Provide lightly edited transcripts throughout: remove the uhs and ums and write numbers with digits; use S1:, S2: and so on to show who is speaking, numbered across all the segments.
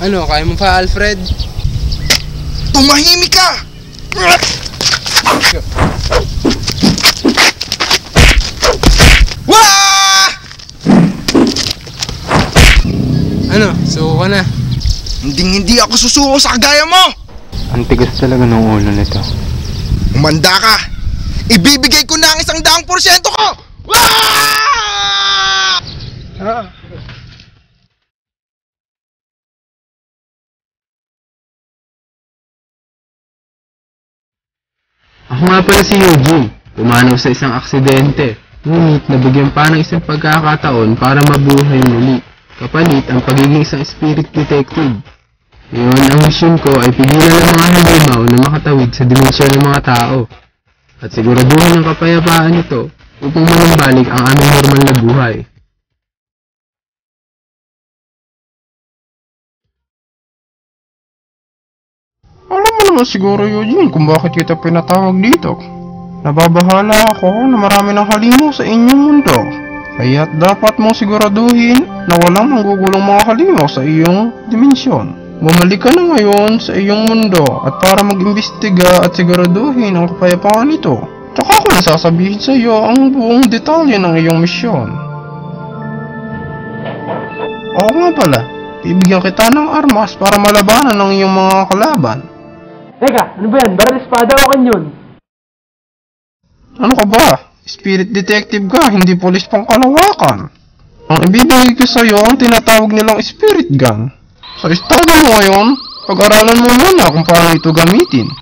S1: Ano, kaya mo pa, Alfred?
S2: Tumahimik ka! Wah!
S1: Ano, suko ka na.
S2: Hindi ako susuko sa kagaya mo!
S3: Ang tigas talaga ng ulo nito.
S2: Umanda ka! Ibibigay ko na ang 100% ko! Wah!
S3: Ako nga pala si Eugene. Pumanaw sa isang aksidente. Ngunit nabigyan pa ng isang pagkakataon para mabuhay muli. Kapalit ang pagiging isang spirit detective. Ngayon, ang misyon ko ay pigilan ang mga halimaw na makatawid sa dimensyon ng mga tao. At siguraduhin ang kapayapaan nito upang manambalik ang aming normal na buhay.
S4: Alam mo naman siguro, Eugene, kung bakit kita pinatawag dito. Nababahala ako na marami ng halimaw sa inyong mundo. Kaya't dapat mong siguraduhin na walang manggugulong mga halimaw sa iyong dimensyon. Bumalik ka na ngayon sa iyong mundo at para mag-imbestiga at siguraduhin ang kapayapaan nito. Tsaka ako nasasabihin sa iyo ang buong detalye ng iyong misyon. Oo nga pala, bibigyan kita ng armas para malabanan ng iyong mga kalaban.
S1: Teka, ano ba yan? Baril espada o kanyon?
S4: Ano ka ba? Spirit detective ka, hindi polis pang kalawakan. Ang ibibigay ko sa iyo ang tinatawag nilang spirit gun. Sa estado mo ngayon, pag-aralan mo muna kung paano ito gamitin.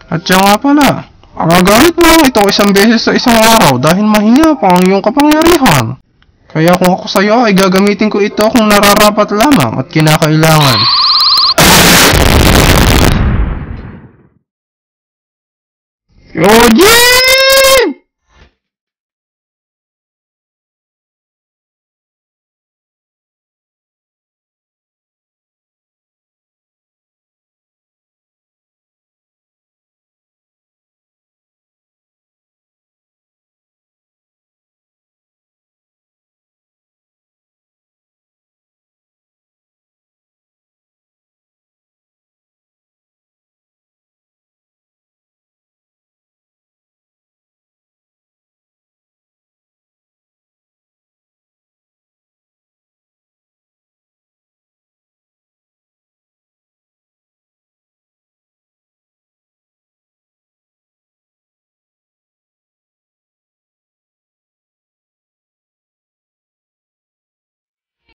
S4: At siya nga pala, magagamit mo lang ito 1 beses sa isang araw dahil mahina pa ang iyong kapangyarihan. Kaya kung ako sa iyo ay gagamitin ko ito kung nararapat lamang at kinakailangan. Eugene!